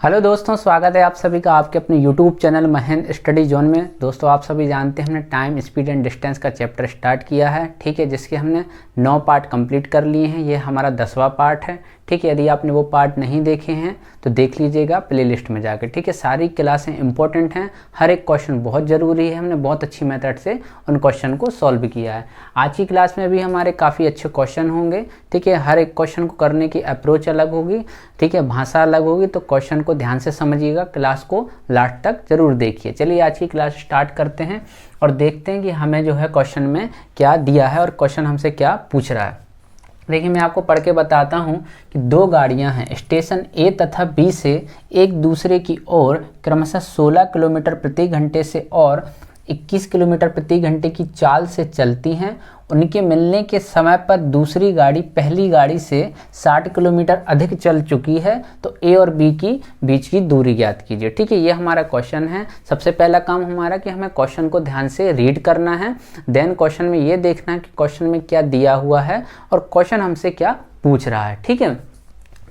Hello दोस्तों, स्वागत है आप सभी का आपके अपने YouTube channel Mahendra study zone में। दोस्तों, आप सभी जानते हैं हमने टाइम, स्पीड एंड डिस्टेंस का चैप्टर स्टार्ट किया है। ठीक है, जिसके हमने 9 पार्ट कंप्लीट कर लिए हैं। ये हमारा 10वां पार्ट है। ठीक है, यदि आपने वो पार्ट नहीं देखे हैं तो देख लीजिएगा प्लेलिस्ट में जाकर। ठीक है, सारी क्लासें इंपॉर्टेंट हैं, हर एक क्वेश्चन बहुत ज़रूरी है। हमने बहुत अच्छी मेथड से उन क्वेश्चन को सॉल्व किया है। आज की क्लास में भी हमारे काफ़ी अच्छे क्वेश्चन होंगे। ठीक है, हर एक क्वेश्चन को करने की अप्रोच अलग होगी। ठीक है, भाषा अलग होगी, तो क्वेश्चन को ध्यान से समझिएगा। क्लास को लास्ट तक जरूर देखिए। चलिए आज की क्लास स्टार्ट करते हैं और देखते हैं कि हमें जो है क्वेश्चन में क्या दिया है और क्वेश्चन हमसे क्या पूछ रहा है। देखिए, मैं आपको पढ़ के बताता हूं कि दो गाड़ियां हैं स्टेशन ए तथा बी से एक दूसरे की ओर क्रमशः 16 किलोमीटर प्रति घंटे से और 21 किलोमीटर प्रति घंटे की चाल से चलती हैं। उनके मिलने के समय पर दूसरी गाड़ी पहली गाड़ी से 60 किलोमीटर अधिक चल चुकी है, तो ए और बी की बीच की दूरी ज्ञात कीजिए। ठीक है, ये हमारा क्वेश्चन है। सबसे पहला काम हमारा कि हमें क्वेश्चन को ध्यान से रीड करना है। देन क्वेश्चन में ये देखना है कि क्वेश्चन में क्या दिया हुआ है और क्वेश्चन हमसे क्या पूछ रहा है। ठीक है,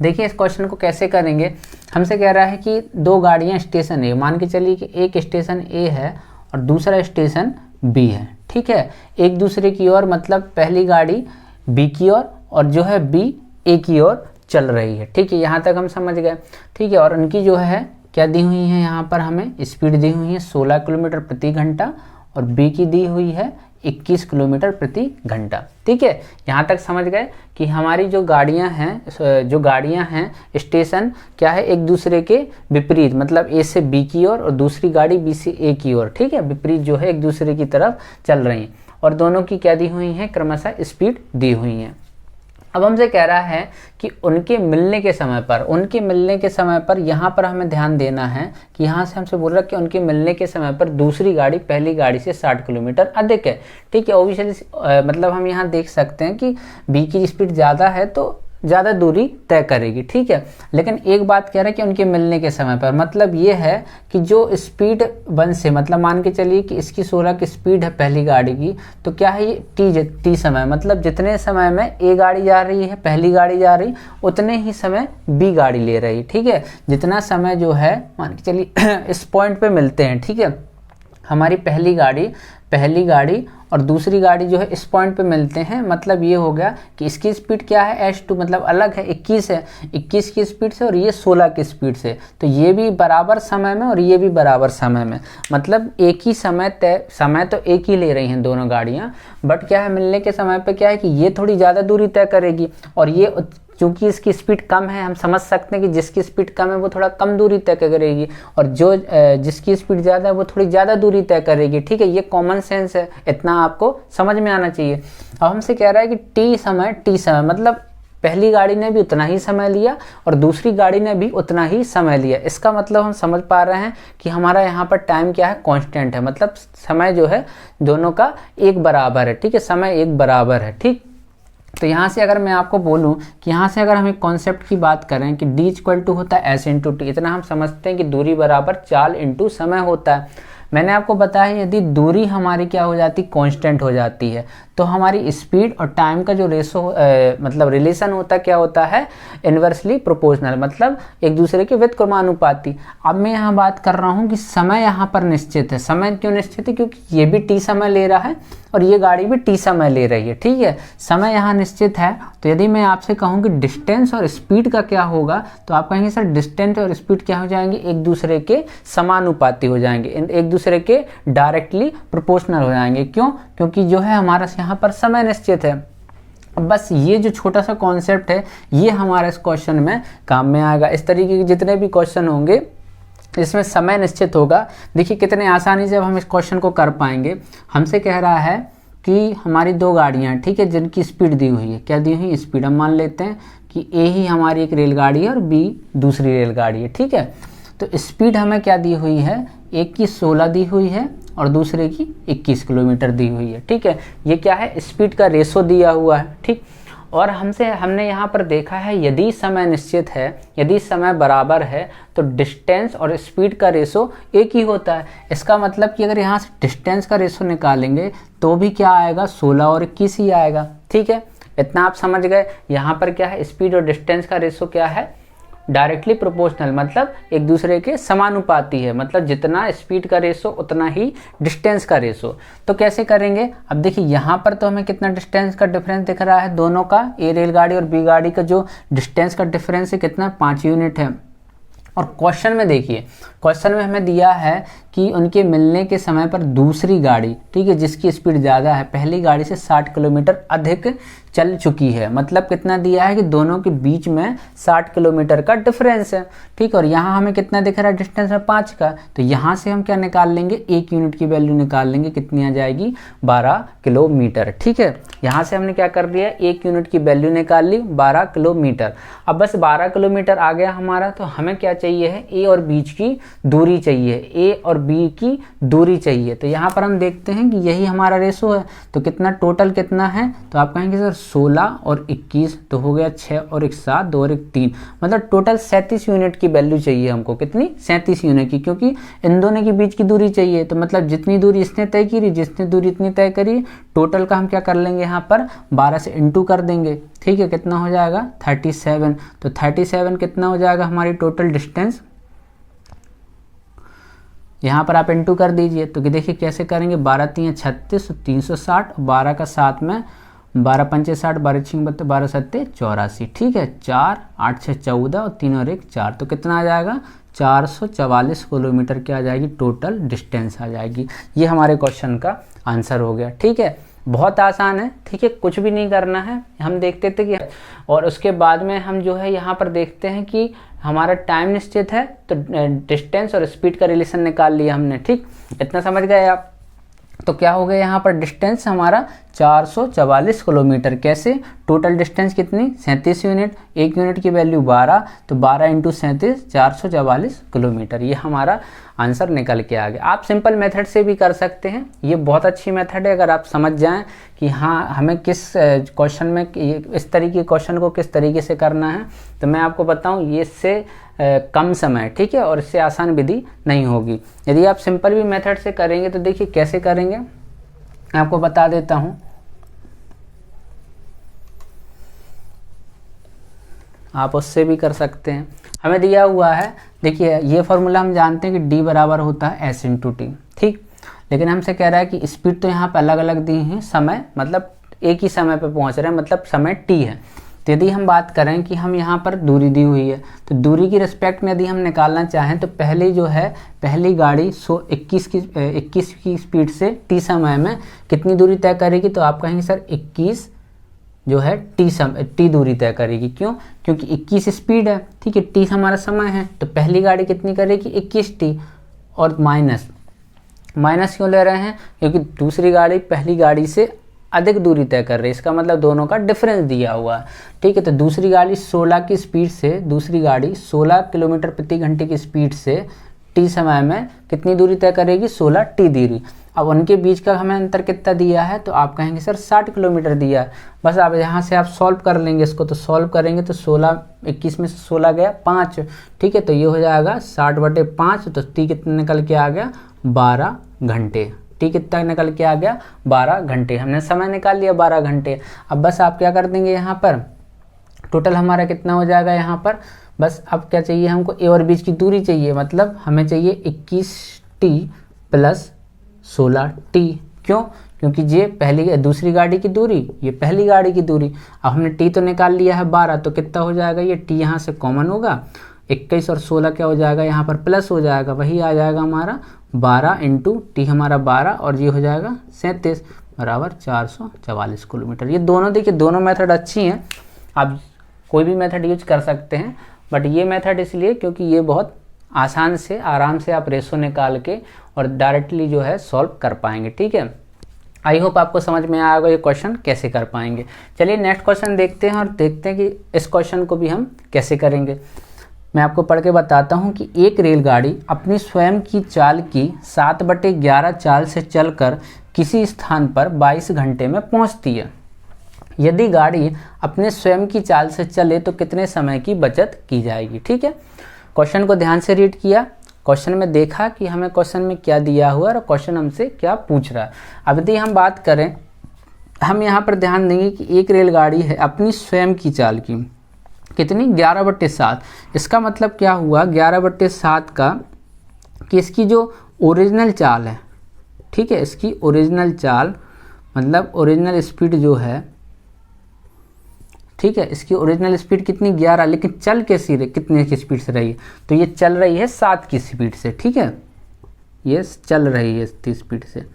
देखिए इस क्वेश्चन को कैसे करेंगे। हमसे कह रहा है कि दो गाड़ियाँ स्टेशन ए, मान के चलिए कि एक स्टेशन ए है और दूसरा स्टेशन बी है। ठीक है, एक दूसरे की ओर, मतलब पहली गाड़ी बी की ओर और जो है बी ए की ओर चल रही है। ठीक है, यहाँ तक हम समझ गए। ठीक है, और उनकी जो है क्या दी हुई है, यहाँ पर हमें स्पीड दी हुई है 16 किलोमीटर प्रति घंटा और बी की दी हुई है 21 किलोमीटर प्रति घंटा। ठीक है, यहाँ तक समझ गए कि हमारी जो गाड़ियाँ हैं स्टेशन क्या है, एक दूसरे के विपरीत, मतलब ए से बी की ओर और दूसरी गाड़ी बी से ए की ओर। ठीक है, विपरीत जो है एक दूसरे की तरफ चल रही हैं और दोनों की क्या दी हुई है, क्रमशः स्पीड दी हुई है। अब हमसे कह रहा है कि उनके मिलने के समय पर यहाँ पर हमें ध्यान देना है कि यहाँ से हमसे बोल रहा है कि उनके मिलने के समय पर दूसरी गाड़ी पहली गाड़ी से 60 किलोमीटर अधिक है। ठीक है, ऑब्वियसली मतलब हम यहाँ देख सकते हैं कि बी की स्पीड ज़्यादा है तो ज़्यादा दूरी तय करेगी। ठीक है, लेकिन एक बात कह रहा है कि उनके मिलने के समय पर, मतलब ये है कि जो स्पीड 1 से, मतलब मान के चलिए कि इसकी 16 की स्पीड है पहली गाड़ी की, तो क्या है ये टी समय, मतलब जितने समय में ए गाड़ी जा रही है, पहली गाड़ी जा रही, उतने ही समय बी गाड़ी ले रही। ठीक है, जितना समय जो है मान के चलिए इस पॉइंट पे मिलते हैं। ठीक है, हमारी पहली गाड़ी और दूसरी गाड़ी जो है इस पॉइंट पे मिलते हैं, मतलब ये हो गया कि इसकी स्पीड क्या है h2, मतलब अलग है, 21 है, 21 की स्पीड से और ये 16 की स्पीड से, तो ये भी बराबर समय में और ये भी बराबर समय में, मतलब एक ही समय तो एक ही ले रही हैं दोनों गाड़ियाँ, बट क्या है मिलने के समय पे क्या है कि ये थोड़ी ज़्यादा दूरी तय करेगी और ये चूंकि इसकी स्पीड कम है, हम समझ सकते हैं कि जिसकी स्पीड कम है वो थोड़ा कम दूरी तय करेगी और जो जिसकी स्पीड ज़्यादा है वो थोड़ी ज़्यादा दूरी तय करेगी। ठीक है, ये कॉमन सेंस है, इतना आपको समझ में आना चाहिए। अब हमसे कह रहा है कि टी समय मतलब पहली गाड़ी ने भी उतना ही समय लिया और दूसरी गाड़ी ने भी उतना ही समय लिया। इसका मतलब हम समझ पा रहे हैं कि हमारा यहाँ पर टाइम क्या है, कांस्टेंट है, मतलब समय जो है दोनों का एक बराबर है। ठीक है, समय एक बराबर है। ठीक, तो यहाँ से अगर मैं आपको बोलूँ कि यहाँ से अगर हम एक कॉन्सेप्ट की बात करें कि D = होता है S × T, इतना हम समझते हैं कि दूरी बराबर चाल इंटू समय होता है। मैंने आपको बताया यदि दूरी हमारी क्या हो जाती, कांस्टेंट हो जाती है, तो हमारी स्पीड और टाइम का जो मतलब रिलेशन होता क्या होता है, इन्वर्सली प्रोपोर्शनल, मतलब एक दूसरे के व्युत्क्रमानुपाती। अब मैं यहाँ बात कर रहा हूँ कि समय यहाँ पर निश्चित है। समय क्यों निश्चित है, क्योंकि ये भी टी समय ले रहा है और ये गाड़ी भी टी समय ले रही है। ठीक है, समय यहाँ निश्चित है, तो यदि मैं आपसे कहूँ कि डिस्टेंस और स्पीड का क्या होगा, तो आप कहेंगे सर डिस्टेंस और स्पीड क्या हो जाएंगे, एक दूसरे के समानुपाती हो जाएंगे, एक दूसरे के डायरेक्टली प्रोपोर्शनल हो जाएंगे। क्यों, क्योंकि जो है हमारा यहाँ पर समय निश्चित है। बस ये जो छोटा सा कॉन्सेप्ट है ये हमारे इस क्वेश्चन में काम में आएगा। इस तरीके के जितने भी क्वेश्चन होंगे इसमें समय निश्चित होगा। देखिए कितने आसानी से हम इस क्वेश्चन को कर पाएंगे। हमसे कह रहा है कि हमारी दो गाड़ियाँ, ठीक है, जिनकी स्पीड दी हुई है, क्या दी हुई स्पीड, हम मान लेते हैं कि ए ही हमारी एक रेलगाड़ी है और बी दूसरी रेलगाड़ी है। ठीक है, तो स्पीड हमें क्या दी हुई है, एक की 16 दी हुई है और दूसरे की 21 किलोमीटर दी हुई है। ठीक है, ये क्या है, स्पीड का रेशो दिया हुआ है। ठीक, और हमने यहाँ पर देखा है यदि समय निश्चित है, यदि समय बराबर है, तो डिस्टेंस और स्पीड का रेशो एक ही होता है। इसका मतलब कि अगर यहाँ से डिस्टेंस का रेशो निकालेंगे तो भी क्या आएगा, 16 और 21 ही आएगा। ठीक है, इतना आप समझ गए। यहाँ पर क्या है, स्पीड और डिस्टेंस का रेशो क्या है, डायरेक्टली प्रोपोर्शनल, मतलब एक दूसरे के समानुपाती है, मतलब जितना स्पीड का रेशो उतना ही डिस्टेंस का रेशो। तो कैसे करेंगे, अब देखिए यहाँ पर तो हमें कितना डिस्टेंस का डिफरेंस दिख रहा है दोनों का, ए रेलगाड़ी और बी गाड़ी का जो डिस्टेंस का डिफरेंस है कितना 5 यूनिट है। और क्वेश्चन में देखिए, क्वेश्चन में हमें दिया है कि उनके मिलने के समय पर दूसरी गाड़ी, ठीक है, जिसकी स्पीड ज़्यादा है, पहली गाड़ी से 60 किलोमीटर अधिक चल चुकी है। मतलब कितना दिया है कि दोनों के बीच में 60 किलोमीटर का डिफरेंस है, ठीक। और यहाँ हमें कितना दिख रहा है डिस्टेंस है 5 का, तो यहाँ से हम क्या निकाल लेंगे, 1 यूनिट की वैल्यू निकाल लेंगे, कितनी आ जाएगी 12 किलोमीटर, ठीक है। यहाँ से हमने क्या कर दिया, 1 यूनिट की वैल्यू निकाल ली 12 किलोमीटर। अब बस 12 किलोमीटर आ गया हमारा, तो हमें क्या चाहिए है, ए और बीच की दूरी चाहिए, ए और बी की दूरी चाहिए। तो यहाँ पर हम देखते हैं कि यही हमारा रेशो है, तो कितना टोटल कितना है, तो आप कहेंगे सर 16 और 21, तो हो गया 6 और 1 7, 2 और 1 3, मतलब टोटल 37 यूनिट की वैल्यू चाहिए हमको, कितनी 37 यूनिट की, क्योंकि इन दोनों के बीच की दूरी चाहिए। तो मतलब जितनी दूरी इसने तय की, जितनी दूरी इतनी तय करी, टोटल का हम क्या कर लेंगे, यहाँ पर 12 से इंटू कर देंगे, ठीक है। कितना हो जाएगा 37, तो 37 कितना हो जाएगा हमारी टोटल डिस्टेंस, यहाँ पर आप इंटू कर दीजिए। तो देखिए कैसे करेंगे, 12 3 36, 360, 12 का 7 में 12 5 60, 12 6 32, 12 7 84, ठीक है। 4 8 6 14 और 3 और 1 4, तो कितना आ जाएगा 444 किलोमीटर क्या आ जाएगी, टोटल डिस्टेंस आ जाएगी। ये हमारे क्वेश्चन का आंसर हो गया, ठीक है। बहुत आसान है, ठीक है, कुछ भी नहीं करना है। हम देखते थे कि, और उसके बाद में हम जो है यहाँ पर देखते हैं कि हमारा टाइम निश्चित है, तो डिस्टेंस और स्पीड का रिलेशन निकाल लिया हमने, ठीक। इतना समझ गए आप। तो क्या हो गया यहाँ पर डिस्टेंस हमारा 444 किलोमीटर। कैसे, टोटल डिस्टेंस कितनी 37 यूनिट, 1 यूनिट की वैल्यू 12, तो 12 इंटू 37 444 किलोमीटर। ये हमारा आंसर निकल के आ गया। आप सिंपल मेथड से भी कर सकते हैं, ये बहुत अच्छी मेथड है। अगर आप समझ जाएं कि हाँ हमें किस क्वेश्चन में इस तरीके के क्वेश्चन को किस तरीके से करना है, तो मैं आपको बताऊं ये इससे कम समय, ठीक है, और इससे आसान विधि नहीं होगी। यदि आप सिंपल भी मेथड से करेंगे तो देखिए कैसे करेंगे, मैं आपको बता देता हूं। आप उससे भी कर सकते हैं। हमें दिया हुआ है, देखिए ये फॉर्मूला हम जानते हैं कि D बराबर होता है S इंटू टी, ठीक। लेकिन हमसे कह रहा है कि स्पीड तो यहाँ पे अलग अलग दी है, समय मतलब एक ही समय पे पहुँच रहे हैं, मतलब समय T है। तो यदि हम बात करें कि हम यहाँ पर दूरी दी हुई है, तो दूरी की रिस्पेक्ट में यदि हम निकालना चाहें तो पहले जो है, पहली गाड़ी 21 की स्पीड से T समय में कितनी दूरी तय करेगी, तो आप कहेंगे सर 21 जो है टी दूरी तय करेगी। क्यों, क्योंकि 21 स्पीड है, ठीक है, टी हमारा समय है, तो पहली गाड़ी कितनी करेगी 21 टी। और माइनस क्यों ले रहे हैं, क्योंकि दूसरी गाड़ी पहली गाड़ी से अधिक दूरी तय कर रही है, इसका मतलब दोनों का डिफरेंस दिया हुआ है, ठीक है। तो दूसरी गाड़ी 16 की स्पीड से, दूसरी गाड़ी 16 किलोमीटर प्रति घंटे की स्पीड से टी समय में कितनी दूरी तय करेगी, 16 टी दूरी। अब उनके बीच का हमें अंतर कितना दिया है, तो आप कहेंगे सर 60 किलोमीटर दिया है। बस आप यहाँ से आप सॉल्व कर लेंगे इसको, तो सॉल्व करेंगे तो 16 21 में से 16 गया 5, ठीक है। तो ये हो जाएगा 60/5, तो टी कितना निकल के आ गया 12 घंटे। टी कितना निकल के आ गया 12 घंटे। हमने समय निकाल लिया 12 घंटे। अब बस आप क्या कर देंगे, यहाँ पर टोटल हमारा कितना हो जाएगा, यहाँ पर बस अब क्या चाहिए हमको, ए और बीच की दूरी चाहिए, मतलब हमें चाहिए 21 टी प्लस 16 टी। क्यों, क्योंकि ये दूसरी गाड़ी की दूरी, ये पहली गाड़ी की दूरी। अब हमने टी तो निकाल लिया है 12, तो कितना हो जाएगा, ये टी यहाँ से कॉमन होगा, 21 और 16 क्या हो जाएगा, यहाँ पर प्लस हो जाएगा, वही आ जाएगा हमारा 12 इंटू टी हमारा 12, और ये हो जाएगा 37 बराबर 444 किलोमीटर। ये दोनों देखिए, दोनों मेथड अच्छी हैं, आप कोई भी मेथड यूज कर सकते हैं, बट ये मेथड इसलिए क्योंकि ये बहुत आसान से आराम से आप रेशो निकाल के और डायरेक्टली जो है सॉल्व कर पाएंगे, ठीक है। आई होप आपको समझ में आएगा ये क्वेश्चन कैसे कर पाएंगे। चलिए नेक्स्ट क्वेश्चन देखते हैं और देखते हैं कि इस क्वेश्चन को भी हम कैसे करेंगे। मैं आपको पढ़ के बताता हूं कि एक रेलगाड़ी अपनी स्वयं की चाल की 7/11 चाल से चलकर किसी स्थान पर 22 घंटे में पहुंचती है। यदि गाड़ी अपने स्वयं की चाल से चले तो कितने समय की बचत की जाएगी, ठीक है। क्वेश्चन को ध्यान से रीड किया, क्वेश्चन में देखा कि हमें क्वेश्चन में क्या दिया हुआ है और क्वेश्चन हमसे क्या पूछ रहा है। अब यदि हम बात करें, हम यहाँ पर ध्यान देंगे कि एक रेलगाड़ी है अपनी स्वयं की चाल की, कितनी 11/7। इसका मतलब क्या हुआ 11/7 का कि इसकी जो ओरिजिनल चाल है, ठीक है, इसकी ओरिजिनल चाल मतलब ओरिजिनल स्पीड जो है, ठीक है, इसकी ओरिजिनल स्पीड कितनी 11, लेकिन चल कैसी रही, कितने की स्पीड से रही है, तो ये चल रही है 7 की स्पीड से, ठीक है, ये चल रही है इतनी स्पीड से।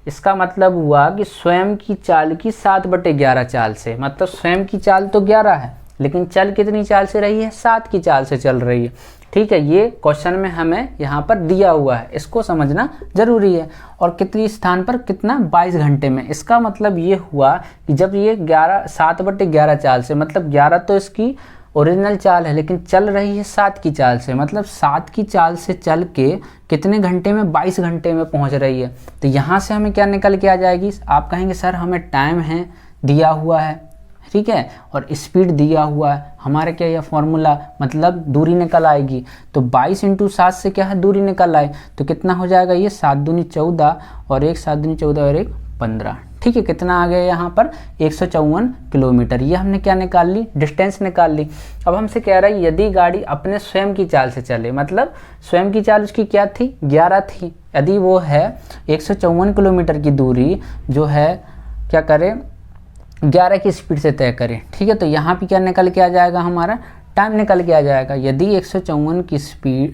इसका मतलब हुआ कि स्वयं की चाल की 7/11 चाल से, मतलब स्वयं की चाल तो 11 है लेकिन चल कितनी चाल से रही है, 7 की चाल से चल रही है, ठीक है। ये क्वेश्चन में हमें यहाँ पर दिया हुआ है, इसको समझना जरूरी है। और कितनी स्थान पर कितना 22 घंटे में, इसका मतलब ये हुआ कि जब ये 7/11 चाल से, मतलब 11 तो इसकी ओरिजिनल चाल है लेकिन चल रही है 7 की चाल से, मतलब 7 की चाल से चल के कितने घंटे में, 22 घंटे में पहुंच रही है। तो यहाँ से हमें क्या निकल के आ जाएगी, आप कहेंगे सर हमें टाइम है दिया हुआ है, ठीक है, और स्पीड दिया हुआ है, हमारे क्या यह फॉर्मूला मतलब दूरी निकल आएगी। तो 22 × 7 से क्या है, दूरी निकल आए, तो कितना हो जाएगा ये 7 दूनी 14 और 1 7 दूनी 14 और 1 15, ठीक है। कितना आ गया यहाँ पर 154 किलोमीटर। ये हमने क्या निकाल ली, डिस्टेंस निकाल ली। अब हमसे कह रहा है यदि गाड़ी अपने स्वयं की चाल से चले, मतलब स्वयं की चाल उसकी क्या थी, 11 थी, यदि वो है 154 किलोमीटर की दूरी जो है क्या करे 11 की स्पीड से तय करें, ठीक है। तो यहाँ पे क्या निकल के आ जाएगा, हमारा टाइम निकल के आ जाएगा। यदि 154 की स्पीड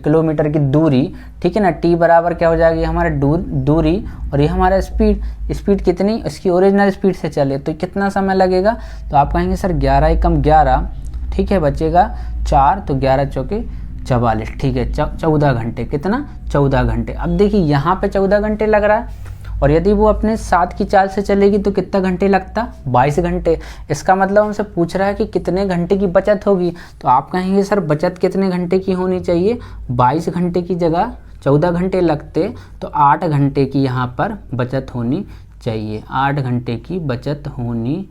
किलोमीटर की दूरी, ठीक है ना, टी बराबर क्या हो जाएगी हमारा दूरी और ये हमारा स्पीड कितनी, इसकी ओरिजिनल स्पीड से चले तो कितना समय लगेगा। तो आप कहेंगे सर 11 एकम 11, ठीक है, बचेगा 4, तो 11 चौके 44, ठीक है, 14 घंटे, कितना 14 घंटे। अब देखिए यहाँ पे 14 घंटे लग रहा है और यदि वो अपने 7 की चाल से चलेगी तो कितना घंटे लगता, 22 घंटे। इसका मतलब हमसे पूछ रहा है कि कितने घंटे की बचत होगी। तो आप कहेंगे सर बचत कितने घंटे की होनी चाहिए, 22 घंटे की जगह 14 घंटे लगते तो 8 घंटे की यहाँ पर बचत होनी चाहिए, 8 घंटे की बचत होनी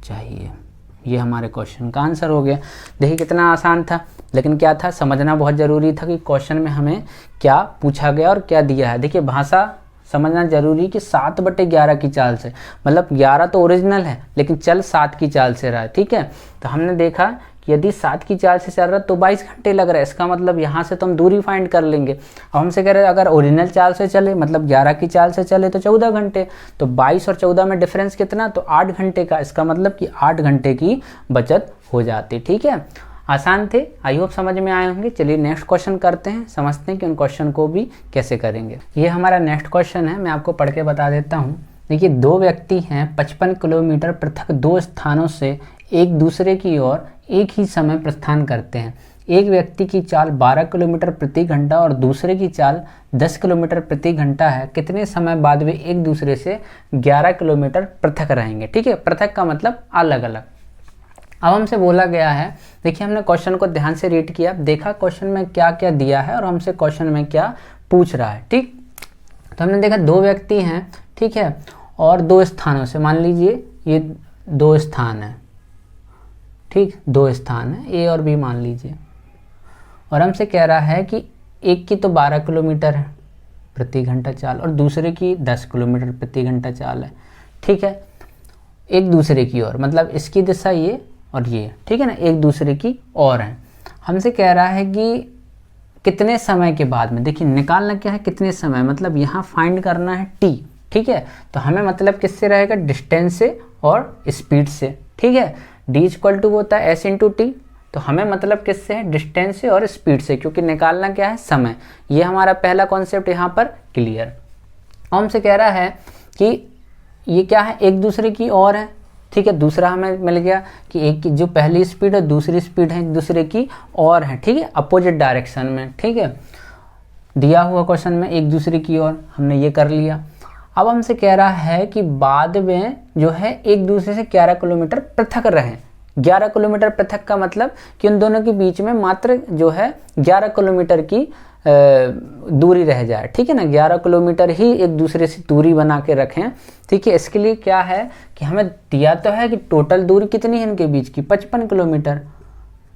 चाहिए। ये हमारे क्वेश्चन का आंसर हो गया। देखिए कितना आसान था, लेकिन क्या था, समझना बहुत ज़रूरी था कि क्वेश्चन में हमें क्या पूछा गया और क्या दिया है। देखिए भाषा समझना जरूरी कि 7/11 की चाल से, मतलब 11 तो ओरिजिनल है लेकिन चल 7 की चाल से रहा है, ठीक है। तो हमने देखा कि यदि 7 की चाल से चल रहा है तो 22 घंटे लग रहा है। इसका मतलब यहाँ से तो हम दूरी फाइंड कर लेंगे। अब हमसे कह रहे हैं अगर ओरिजिनल चाल से चले, मतलब 11 की चाल से चले तो 14 घंटे, तो 22 और 14 में डिफरेंस कितना, तो 8 घंटे का। इसका मतलब कि 8 घंटे की बचत हो जाती, ठीक है। आसान थे, आई होप समझ में आए होंगे। चलिए नेक्स्ट क्वेश्चन करते हैं, समझते हैं कि उन क्वेश्चन को भी कैसे करेंगे। ये हमारा नेक्स्ट क्वेश्चन है, मैं आपको पढ़ के बता देता हूँ। देखिए 2 व्यक्ति हैं 55 किलोमीटर पृथक 2 स्थानों से एक दूसरे की ओर एक ही समय प्रस्थान करते हैं। एक व्यक्ति की चाल 12 किलोमीटर प्रति घंटा और दूसरे की चाल 10 किलोमीटर प्रति घंटा है। कितने समय बाद वे एक दूसरे से 11 किलोमीटर पृथक रहेंगे, ठीक है। पृथक का मतलब अलग अलग। अब हमसे बोला गया है, देखिए हमने क्वेश्चन को ध्यान से रीड किया, देखा क्वेश्चन में क्या क्या दिया है और हमसे क्वेश्चन में क्या पूछ रहा है, ठीक। तो हमने देखा 2 व्यक्ति हैं, ठीक है, और 2 स्थानों से, मान लीजिए ये 2 स्थान है, ठीक, 2 स्थान है ए और बी मान लीजिए। और हमसे कह रहा है कि एक की तो 12 किलोमीटर है प्रति घंटा चाल और दूसरे की 10 किलोमीटर प्रति घंटा चाल है, ठीक है। एक दूसरे की ओर मतलब इसकी दिशा ये और ये, ठीक है ना, एक दूसरे की ओर है। हमसे कह रहा है कि कितने समय के बाद में, देखिए निकालना क्या है, कितने समय, मतलब यहाँ फाइंड करना है टी, ठीक है। तो हमें मतलब किससे रहेगा, डिस्टेंस से और स्पीड से, ठीक है। डी इक्वल टू होता है एस इंटू टी, तो हमें मतलब किससे है, डिस्टेंस से और स्पीड से, क्योंकि निकालना क्या है, समय। ये हमारा पहला कॉन्सेप्ट यहाँ पर क्लियर। और हमसे कह रहा है कि ये क्या है, एक दूसरे की ओर है, ठीक है। दूसरा हमें मिल गया कि एक की जो पहली स्पीड है दूसरी स्पीड है एक दूसरे की ओर है, ठीक है, अपोजिट डायरेक्शन में, ठीक है। दिया हुआ क्वेश्चन में एक दूसरे की ओर, हमने ये कर लिया। अब हमसे कह रहा है कि बाद में जो है एक दूसरे से 11 किलोमीटर पृथक रहें। 11 किलोमीटर पृथक का मतलब कि उन दोनों के बीच में मात्र जो है 11 किलोमीटर की दूरी रह जाए, ठीक है ना। 11 किलोमीटर ही एक दूसरे से दूरी बना के रखें, ठीक है। इसके लिए क्या है कि हमें दिया तो है कि टोटल दूरी कितनी है इनके बीच की, 55 किलोमीटर,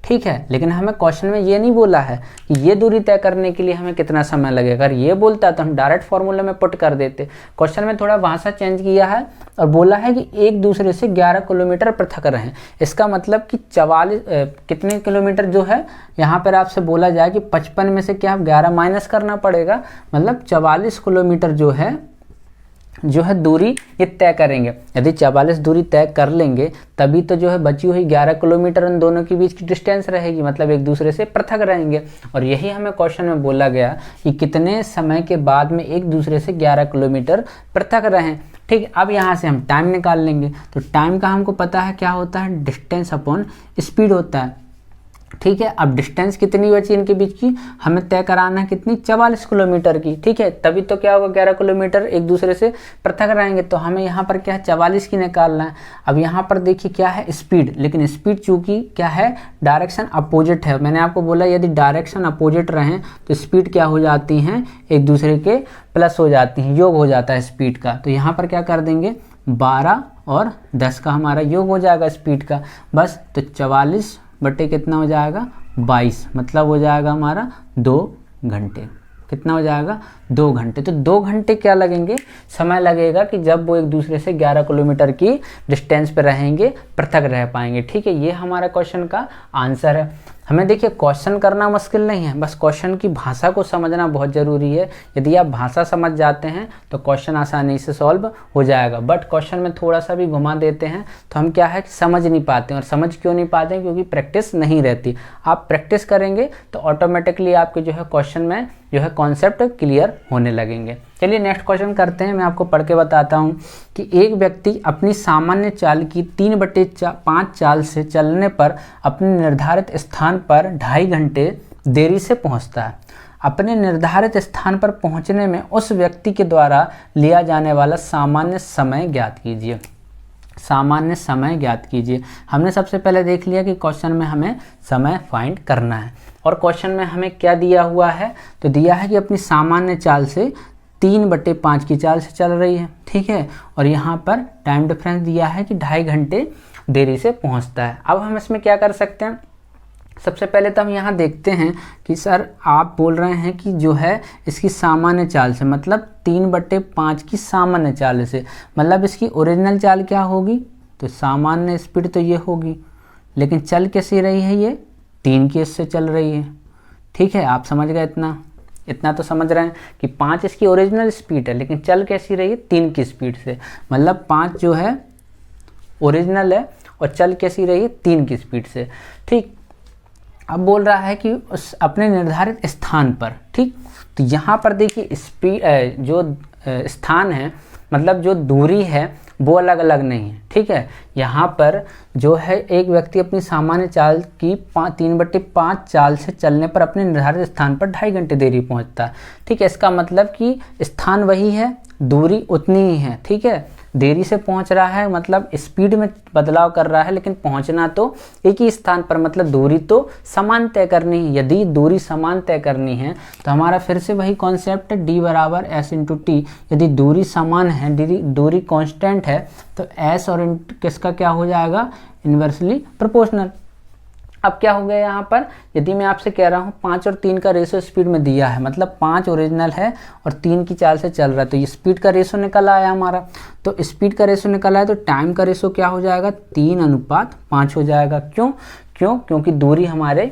ठीक है, लेकिन हमें क्वेश्चन में ये नहीं बोला है कि ये दूरी तय करने के लिए हमें कितना समय लगेगा। अगर ये बोलता तो हम डायरेक्ट फॉर्मूले में पुट कर देते। क्वेश्चन में थोड़ा भाषा चेंज किया है और बोला है कि एक दूसरे से 11 किलोमीटर पृथक रहें। इसका मतलब कि 44 कितने किलोमीटर जो है यहाँ पर आपसे बोला जाए कि 55 में से क्या 11 माइनस करना पड़ेगा, मतलब 44 किलोमीटर जो है दूरी ये तय करेंगे। यदि 44 दूरी तय कर लेंगे तभी तो जो है बची हुई 11 किलोमीटर उन दोनों के बीच की डिस्टेंस रहेगी, मतलब एक दूसरे से पृथक रहेंगे। और यही हमें क्वेश्चन में बोला गया कि कितने समय के बाद में एक दूसरे से 11 किलोमीटर पृथक रहें। ठीक, अब यहाँ से हम टाइम निकाल लेंगे। तो टाइम का हमको पता है क्या होता है, डिस्टेंस अपॉन स्पीड होता है। ठीक है, अब डिस्टेंस कितनी बची इनके बीच की, हमें तय कराना है कितनी, 44 किलोमीटर की। ठीक है, तभी तो क्या होगा 11 किलोमीटर एक दूसरे से पृथक रहेंगे। तो हमें यहाँ पर क्या है 44 की निकालना है। अब यहाँ पर देखिए क्या है स्पीड, लेकिन स्पीड चूंकि क्या है डायरेक्शन अपोजिट है। मैंने आपको बोला यदि डायरेक्शन अपोजिट रहें तो स्पीड क्या हो जाती हैं, एक दूसरे के प्लस हो जाती हैं, योग हो जाता है स्पीड का। तो यहाँ पर क्या कर देंगे 12 और 10 का हमारा योग हो जाएगा स्पीड का, बस। तो 44 बटे कितना हो जाएगा 22, मतलब हो जाएगा हमारा 2 घंटे। कितना हो जाएगा 2 घंटे। तो 2 घंटे क्या लगेंगे, समय लगेगा कि जब वो एक दूसरे से 11 किलोमीटर की डिस्टेंस पे रहेंगे, पृथक रह पाएंगे। ठीक है, ये हमारा क्वेश्चन का आंसर है। हमें देखिए क्वेश्चन करना मुश्किल नहीं है, बस क्वेश्चन की भाषा को समझना बहुत ज़रूरी है। यदि आप भाषा समझ जाते हैं तो क्वेश्चन आसानी से सॉल्व हो जाएगा। बट क्वेश्चन में थोड़ा सा भी घुमा देते हैं तो हम क्या है समझ नहीं पाते हैं। और समझ क्यों नहीं पाते हैं, क्योंकि प्रैक्टिस नहीं रहती। आप प्रैक्टिस करेंगे तो ऑटोमेटिकली आपके जो है क्वेश्चन में जो है कॉन्सेप्ट क्लियर होने लगेंगे। चलिए नेक्स्ट क्वेश्चन करते हैं। मैं आपको पढ़ के बताता हूँ कि एक व्यक्ति अपनी सामान्य चाल की 3/5 चाल से चलने पर अपने निर्धारित स्थान पर 2.5 घंटे देरी से पहुँचता है। अपने निर्धारित स्थान पर पहुँचने में उस व्यक्ति के द्वारा लिया जाने वाला सामान्य समय ज्ञात कीजिए। सामान्य समय ज्ञात कीजिए। हमने सबसे पहले देख लिया कि क्वेश्चन में हमें समय फाइंड करना है। और क्वेश्चन में हमें क्या दिया हुआ है, तो दिया है कि अपनी सामान्य चाल से 3/5 की चाल से चल रही है। ठीक है, और यहाँ पर टाइम डिफरेंस दिया है कि 2.5 घंटे देरी से पहुँचता है। अब हम इसमें क्या कर सकते हैं, सबसे पहले तो हम यहाँ देखते हैं कि सर आप बोल रहे हैं कि जो है इसकी सामान्य चाल से, मतलब 3/5 की सामान्य चाल से, मतलब इसकी ओरिजिनल चाल क्या होगी, तो सामान्य स्पीड तो ये होगी, लेकिन चल कैसी रही है, ये 3 की इससे चल रही है। ठीक है, आप समझ गए, इतना तो समझ रहे हैं कि 5 इसकी ओरिजिनल स्पीड है, लेकिन चल कैसी रही है 3 की स्पीड से, मतलब 5 जो है ओरिजिनल है और चल कैसी रही है 3 की स्पीड से। ठीक, अब बोल रहा है कि उस अपने निर्धारित स्थान पर, ठीक, तो यहाँ पर देखिए स्पीड जो स्थान है, मतलब जो दूरी है वो अलग अलग नहीं है। ठीक है, यहाँ पर जो है एक व्यक्ति अपनी सामान्य चाल की 3/5 चाल से चलने पर अपने निर्धारित स्थान पर 2.5 घंटे देरी पहुँचता है। ठीक है, इसका मतलब कि स्थान वही है, दूरी उतनी ही है। ठीक है, देरी से पहुंच रहा है मतलब स्पीड में बदलाव कर रहा है, लेकिन पहुंचना तो एक ही स्थान पर, मतलब दूरी तो समान तय करनी है। यदि दूरी समान तय करनी है तो हमारा फिर से वही कॉन्सेप्ट D = S × T। यदि दूरी समान है, दूरी कांस्टेंट है, तो S और किसका क्या हो जाएगा, इन्वर्सली प्रोपोर्शनल। अब क्या हो गया यहाँ पर, यदि मैं आपसे कह रहा हूँ 5 और 3 का रेशो स्पीड में दिया है, मतलब 5 ओरिजिनल है और 3 की चाल से चल रहा है, तो ये स्पीड का रेशो निकल आया हमारा। तो स्पीड का रेशो निकल आया तो टाइम का रेशो क्या हो जाएगा, 3:5 हो जाएगा। क्योंकि दूरी हमारे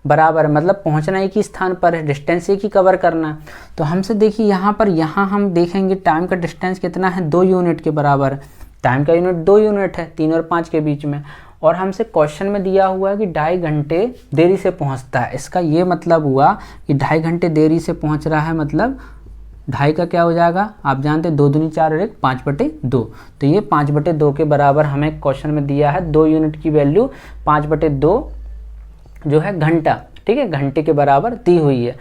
बराबर है, मतलब पहुँचना एक ही स्थान पर है, डिस्टेंस एक ही कवर करना है। तो हमसे देखिए यहाँ हम देखेंगे टाइम का डिस्टेंस कितना है, 2 यूनिट के बराबर। टाइम का यूनिट 2 यूनिट है 3 और 5 के बीच में, और हमसे क्वेश्चन में दिया हुआ है कि 2.5 घंटे देरी से पहुंचता है। इसका ये मतलब हुआ कि 2.5 घंटे देरी से पहुंच रहा है, मतलब 2.5 का क्या हो जाएगा, आप जानते हैं 2 दूनी 4 और 1 5/2। तो ये 5/2 के बराबर हमें क्वेश्चन में दिया है। 2 यूनिट की वैल्यू 5/2 जो है घंटा, ठीक है, घंटे के बराबर दी हुई है।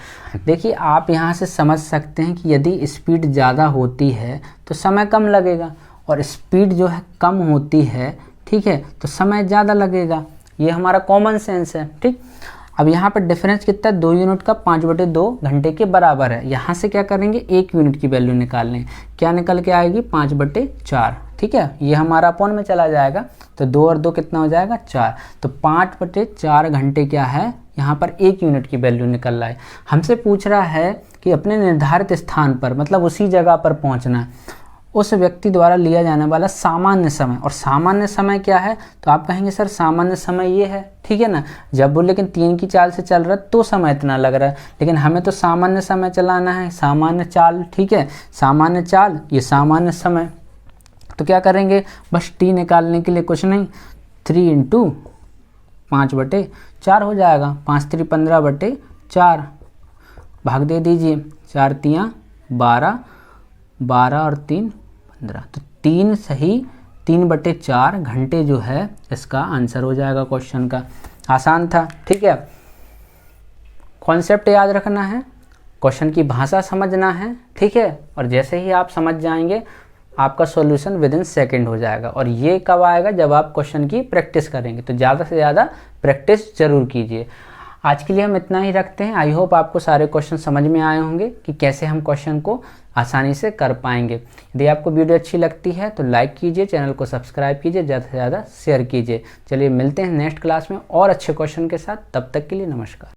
देखिए आप यहाँ से समझ सकते हैं कि यदि स्पीड ज़्यादा होती है तो समय कम लगेगा, और स्पीड जो है कम होती है, ठीक है, तो समय ज़्यादा लगेगा। ये हमारा कॉमन सेंस है। ठीक, अब यहाँ पर डिफरेंस कितना है, 2 यूनिट का 5/2 घंटे के बराबर है। यहाँ से क्या करेंगे, 1 यूनिट की वैल्यू निकाल लें, क्या निकल के आएगी 5/4। ठीक है, ये हमारा अपॉन में चला जाएगा, तो 2 और 2 कितना हो जाएगा 4। तो 5/4 घंटे क्या है, यहाँ पर 1 यूनिट की वैल्यू निकल रहा है। हमसे पूछ रहा है कि अपने निर्धारित स्थान पर, मतलब उसी जगह पर पहुँचना है, उस व्यक्ति द्वारा लिया जाने वाला सामान्य समय। और सामान्य समय क्या है, तो आप कहेंगे सर सामान्य समय ये है, ठीक है ना। जब वो लेकिन 3 की चाल से चल रहा है तो समय इतना लग रहा है, लेकिन हमें तो सामान्य समय चलाना है, सामान्य चाल। ठीक है, सामान्य चाल ये सामान्य समय। तो क्या करेंगे, बस टी निकालने के लिए कुछ नहीं, 3 × 5/4 हो जाएगा। 5 × 3 = 15/4, भाग दे दीजिए, 4 × 3 = 12, 12 और 3 = 15। तो 3 सही 3/4 घंटे जो है इसका आंसर हो जाएगा क्वेश्चन का। आसान था, ठीक है। कॉन्सेप्ट याद रखना है, क्वेश्चन की भाषा समझना है, ठीक है। और जैसे ही आप समझ जाएंगे आपका सॉल्यूशन विदिन सेकंड हो जाएगा। और ये कब आएगा, जब आप क्वेश्चन की प्रैक्टिस करेंगे। तो ज़्यादा से ज़्यादा प्रैक्टिस जरूर कीजिए। आज के लिए हम इतना ही रखते हैं। आई होप आपको सारे क्वेश्चन समझ में आए होंगे कि कैसे हम क्वेश्चन को आसानी से कर पाएंगे। यदि आपको वीडियो अच्छी लगती है तो लाइक कीजिए, चैनल को सब्सक्राइब कीजिए, ज़्यादा से ज़्यादा शेयर कीजिए। चलिए मिलते हैं नेक्स्ट क्लास में और अच्छे क्वेश्चन के साथ। तब तक के लिए नमस्कार।